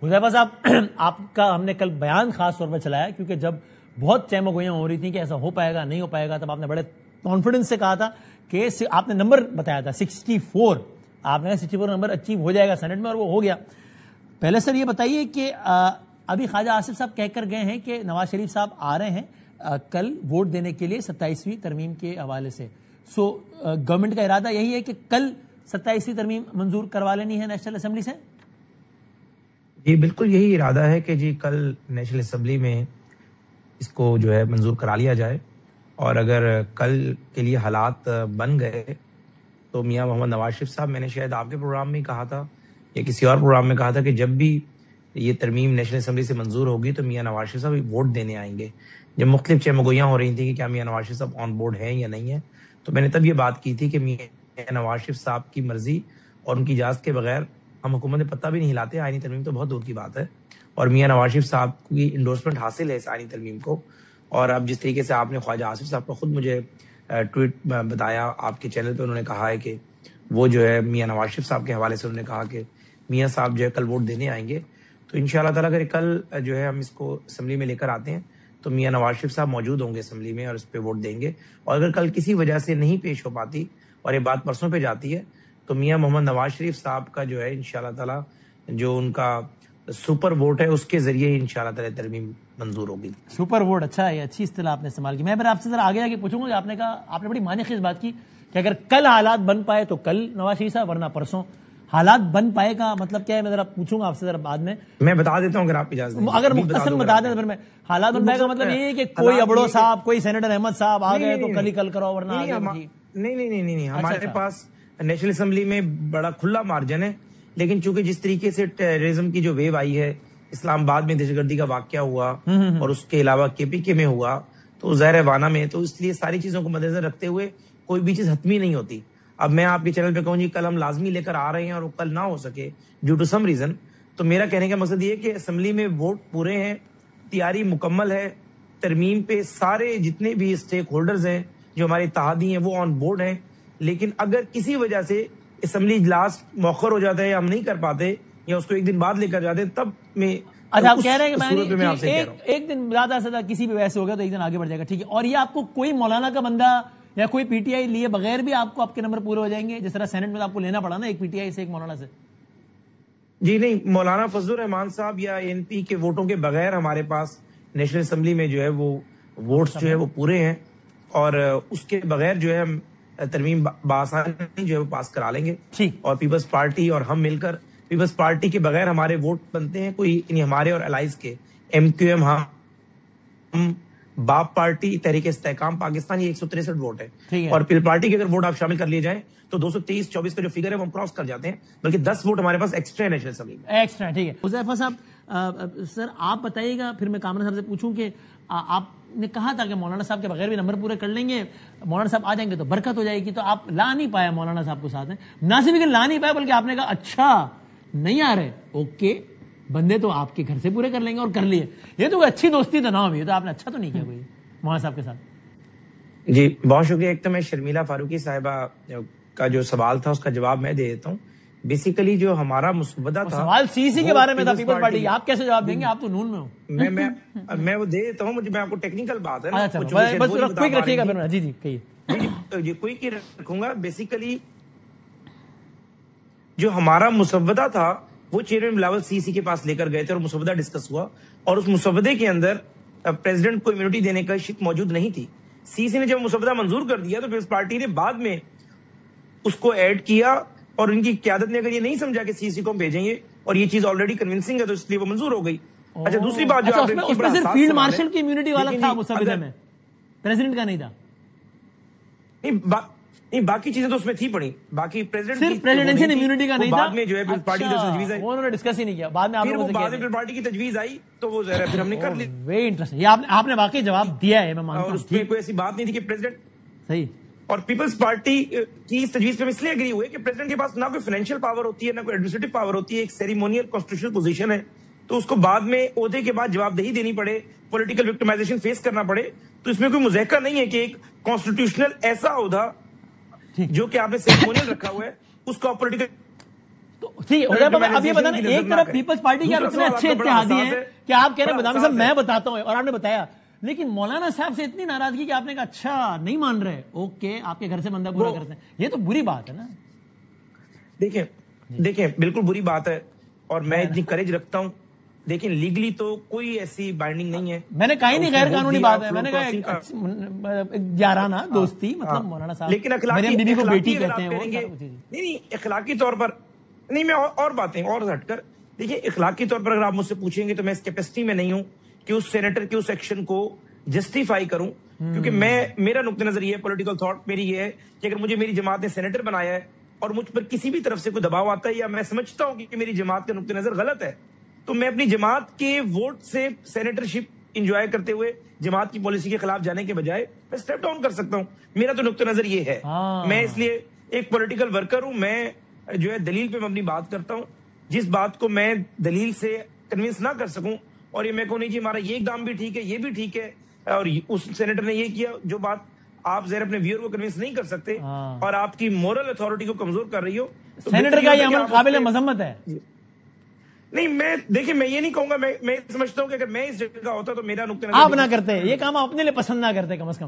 حذیفہ صاحب، آپ کا ہم نے کل بیان خاص طور پر چلایا کیونکہ جب بہت چہمہ گوئیاں ہو رہی تھیں کہ ایسا ہو پائے گا نہیں ہو پائے گا، تب آپ نے بڑے کانفیڈنس سے کہا تھا کہ آپ نے نمبر بتایا تھا 64، آپ نے 64 نمبر اچیو ہو جائے گا سینٹ میں، اور وہ ہو گیا۔ پہلے سر یہ بتائیے کہ ابھی خواجہ آصف صاحب کہہ کر گئے ہیں کہ نواز شریف صاحب آ رہے ہیں کل ووٹ دینے کے لیے 27ویں ترمیم کے حوالے سے، سو گورنمنٹ کا ارادہ یہی ہے کہ کل 27ویں ترمیم منظور کروا لینی ہے نیشنل اسمبلی سے؟ جی بالکل یہی ارادہ ہے کہ جی کل نیشنل اسمبلی میں اس کو جو ہے منظور کرا لیا جائے، اور اگر کل کے لیے حالات بن گئے تو میاں محمد نواز شریف صاحب، میں نے شاید آپ کے پروگرام میں کہا تھا یا کسی اور پروگرام میں کہا تھا کہ جب بھی یہ ترمیم نیشنل اسمبلی سے منظور ہوگی تو میاں نواز شریف صاحب ووٹ دینے آئیں گے۔ جب مختلف چہمگوئیاں ہو رہی تھیں کہ کیا میاں نواز شریف صاحب آن بورڈ ہیں یا نہیں ہیں، تو میں نے تب یہ بات کی تھی کہ میاں نواز شریف صاحب کی مرضی اور ان کی اجازت کے بغیر ہم حکومت میں پتہ بھی نہیں ہلاتے، آئینی ترمیم تو بہت دور کی بات ہے، اور میاں نواز شریف صاحب کی انڈورسمنٹ حاصل ہے اس آئینی ترمیم کو۔ اور اب جس طریقے سے آپ نے خواجہ آصف صاحب کو خود مجھے ٹویٹ بتایا آپ کے چینل پہ، انہوں نے کہا ہے کہ وہ جو ہے میاں نواز شریف صاحب کے حوالے سے انہوں نے کہا کہ میاں صاحب جو ہے کل ووٹ دینے آئیں گے، تو انشاءاللہ تعالیٰ اگر کل جو ہے ہم اس کو اسمبلی میں لے کر آتے ہیں تو میاں نواز شریف صاحب موجود ہوں گے اسمبلی میں اور اس پہ ووٹ دیں گے، اور اگر کل کسی وجہ سے نہیں پیش ہو پاتی اور یہ بات پرسوں پہ جاتی ہے تو میاں محمد نواز شریف صاحب کا جو ہے انشاءاللہ تعالیٰ جو ان کا سپر ووٹ ہے اس کے ذریعے انشاءاللہ تعالیٰ ترمیم منظور ہوگی۔ سپر ووٹ، اچھا ہے، اچھی اصطلاح آپ نے استعمال کی۔ میں آپ سے ذرا آگے آگے پوچھوں گا کہ آپ نے کہا، آپ نے بڑی معنی خیز بات کی کہ اگر کل حالات بن پائے تو کل نواز شریف صاحب، ورنہ پرسوں۔ حالات بن پائے گا مطلب کیا ہے؟ میں ذرا پوچھوں گا آپ سے ذرا بعد میں بتا دیتا ہوں اگر آپ اجازت دیں، اگر مختصر بتا دیں تو پھر میں حالات بن پائے گا مطلب یہ ہے کہ کوئی ابڑو صاحب، کوئی سینیٹر احمد صاحب آ گئے تو کل ہی کل کرو، ورنہ نہیں، ہمارے پاس نیشنل اسمبلی میں بڑا کھلا مارجن ہے، لیکن چونکہ جس طریقے سے ٹیررزم کی جو ویو آئی ہے، اسلام آباد میں دہشت گردی کا واقعہ ہوا اور اس کے علاوہ KPK میں ہوا، تو ظاہر وانا میں، تو اس لیے ساری چیزوں کو مد نظر رکھتے ہوئے کوئی بھی چیز حتمی نہیں ہوتی۔ اب میں آپ کے چینل پہ کہوں جی کل ہم لازمی لے کر آ رہے ہیں اور وہ کل نہ ہو سکے ڈیو ٹو سم ریزن، تو میرا کہنے کا مقصد یہ ہے کہ اسمبلی میں ووٹ پورے ہیں، تیاری مکمل ہے، ترمیم پہ سارے جتنے بھی اسٹیک ہولڈرز ہیں جو ہمارے اتحادی ہیں وہ آن بورڈ ہیں، لیکن اگر کسی وجہ سے اسمبلی اجلاس مؤخر ہو جاتا ہے یا ہم نہیں کر پاتے یا اس کو ایک دن بعد لے کر جاتے تب میں اچھا آپ کہہ رہے ہیں کہ ایک دن زیادہ سے زیادہ کسی بھی وجہ سے ہو گیا تو ایک دن آگے بڑھ جائے گا، ٹھیک ہے۔ اور یہ آپ کو کوئی مولانا کا بندہ یا کوئی PTI لیے بغیر بھی آپ کو آپ کے نمبر پورے ہو جائیں گے، جس طرح سینٹ میں آپ کو لینا پڑا نا ایک PTI سے ایک مولانا سے؟ جی نہیں، مولانا فضل الرحمان صاحب یا ANP کے ووٹوں کے بغیر ہمارے پاس نیشنل اسمبلی میں جو ہے وہ ووٹس جو ہے وہ پورے ہیں، اور اس کے بغیر جو ہے ہم ترمیم بآسانی جو ہے وہ پاس کرا لیں گے، اور پیپلز پارٹی اور ہم مل کر، پیپلز پارٹی کے بغیر ہمارے ووٹ بنتے ہیں کوئی ہمارے اور الائز کے، MQM، ہم باپ پارٹی، تحریک استحکام پاکستان، یہ 163 ووٹ ہے، اور پیپل پارٹی کے اگر ووٹ آپ شامل کر لیے جائیں تو 223-24 کا جو فگر ہے وہ ہم کراس کر جاتے ہیں، بلکہ 10 ووٹ ہمارے پاس ایکسٹرا ہے نیشنل اسمبلی میں، ایکسٹرا، ٹھیک ہے۔ حذیفہ صاحب سر آپ بتائیے گا، پھر میں کامران صاحب سے پوچھوں کہ آپ نے کہا تھا کہ مولانا صاحب کے بغیر بھی نمبر پورے کر لیں گے، مولانا صاحب آ جائیں گے تو برکت ہو جائے گی، تو آپ لا نہیں پایا مولانا صاحب کو ساتھ میں، نہ صرف کہ لا نہیں پایا بلکہ آپ نے کہا اچھا نہیں آ رہے، اوکے بندے تو آپ کے گھر سے پورے کر لیں گے، اور کر لیے۔ یہ تو اچھی دوستی تو نہ ہوئی، تو آپ نے اچھا تو نہیں کیا کوئی مولانا صاحب کے ساتھ؟ جی بہت شکریہ۔ ایک تو میں شرمیلا فاروقی صاحبہ کا جو سوال تھا اس کا جواب میں دے دیتا ہوں۔ بیسیکلی جو ہمارا مسودہ تھا، سوال CC کے بارے میں تھا، پیپل پارٹی، آپ کیسے جواب دیں گے؟ آپ تو نون میں ہو۔ میں وہ دے دیتا ہوں، مجھے میں آپ کو ٹیکنیکل بات ہے بس کوئک رکھیے گا پھر، جی کہیے۔ جی کوئک ہی رکھوں گا۔ بیسیکلی جو ہمارا مسودہ تھا وہ چیئرمین بلاول CC کے پاس لے کر گئے تھے اور مسودہ ڈسکس ہوا، اور اس مسودے کے اندر پریزیڈنٹ کو امیونٹی دینے کا شک موجود نہیں تھی۔ CC نے جب مسودہ منظور کر دیا تو پیپلز پارٹی نے بعد میں اس کو ایڈ کیا، اور ان کی قیادت نے اگر یہ نہیں سمجھا کہ CC کو ہم بھیجیں گے اور یہ چیز آلریڈی کنونسنگ ہے تو اس لیے وہ منظور ہو گئی۔ اچھا دوسری بات جو آپ نے اس میں صرف فیلڈ مارشل کی امیونٹی والا تھا مسودے میں، پریزیڈنٹ کا نہیں تھا؟ نہیں باقی چیزیں تو اس میں تھی پڑی، باقی صرف پریزیڈنشل امیونٹی کا نہیں تھا، بعد میں جو ہے پارٹی کی تجویز آئی، انہوں نے ڈسکس ہی نہیں کیا، بعد میں آپ لوگوں سے بعد میں پارٹی کی تجویز آئی تو وہ ظاہر ہے پھر ہم نے کر لی۔ ویری انٹرسٹنگ، یہ آپ نے واقعی جواب دیا ہے، میں مانتا ہوں، اور اس میں کوئی ایسی بات نہیں تھی کہ پریزیڈنٹ صحیح، اور پیپلز پارٹی کی اس تجویز پہ ہم اس لیے اگری ہوئے کہ پریزیڈنٹ کے پاس نہ کوئی فائنینشیل پاور ہوتی ہے نہ کوئی ایڈمنسٹریٹو پاور ہوتی ہے، ایک سیریمونیل کانسٹیٹیوشنل پوزیشن ہے، تو اس کو بعد میں عہدے کے بعد جواب دہی دینی پڑے، پولیٹیکل وکٹمائزیشن فیس کرنا پڑے، تو اس میں کوئی مذاکرہ نہیں ہے کہ ایک کانسٹیٹیوشنل ایسا عہدہ جو کہ آپ نے سیریمونیل رکھا ہوا ہے اس کو پولیٹیکل تو ٹھیک ہے اب یہ بتانا، ایک طرف پیپلز پارٹی کے آپ اتنے اچھے اتحادی ہیں کہ آپ کہہ رہے ہیں بدامی صاحب میں بتاتا ہوں، اور آپ نے بتایا، لیکن مولانا صاحب سے اتنی ناراضگی کہ آپ نے کہا اچھا نہیں مان رہے، اوکے آپ کے گھر سے بندہ پورا کرتے ہیں، یہ تو بری بات ہے نا. دیکھیں بالکل بری بات ہے، اور میں اتنی کریج رکھتا ہوں. دیکھیں لیگلی تو کوئی ایسی بائنڈنگ نہیں ہے. میں نے کہا ہی نہیں غیر قانونی بات ہے، میں نے کہا یارانہ دوستی، مطلب مولانا صاحب لیکن میری بیوی کو بیٹی کہتے ہیں وہ. نہیں اخلاقی طور پر نہیں، میں اور باتیں اور ہٹ کر دیکھیے، اخلاقی طور پر اگر آپ مجھ سے پوچھیں گے تو میں اس کیپیسٹی میں نہیں ہوں کہ اس سینیٹر کے اس ایکشن کو جسٹیفائی کروں، کیونکہ میرا نقطہ نظر یہ ہے، پولیٹیکل تھاٹ میری یہ ہے کہ اگر مجھے میری جماعت نے سینیٹر بنایا ہے اور مجھ پر کسی بھی طرف سے کوئی دباؤ آتا ہے یا میں سمجھتا ہوں کہ میری جماعت کا نقطہ نظر غلط ہے، تو میں اپنی جماعت کے ووٹ سے سینیٹرشپ انجوائے کرتے ہوئے جماعت کی پالیسی کے خلاف جانے کے بجائے میں سٹیپ ڈاؤن کر سکتا ہوں. میرا تو نقطہ نظر یہ ہے. میں اس لیے ایک پولیٹیکل ورکر ہوں، میں جو ہے دلیل پہ اپنی بات کرتا ہوں. جس بات کو میں دلیل سے کنونس نہ کر سکوں اور یہ میں کہوں نہیں جی ہمارا یہ اقدام بھی ٹھیک ہے، یہ بھی ٹھیک ہے، اور اس سینیٹر نے یہ کیا، جو بات آپ ظاہر اپنے ویور کو کنونس نہیں کر سکتے اور آپ کی مورل اتھارٹی کو کمزور کر رہی ہو، سینیٹر کا یہ عمل قابل مذمت ہے. نہیں دیکھیں میں یہ نہیں کہوں گا، میں سمجھتا ہوں کہ اگر میں اس جگہ ہوتا تو میرا نقطہ نظر آپ نہ کرتے، یہ کام آپ اپنے لیے پسند نہ کرتے کم از کم.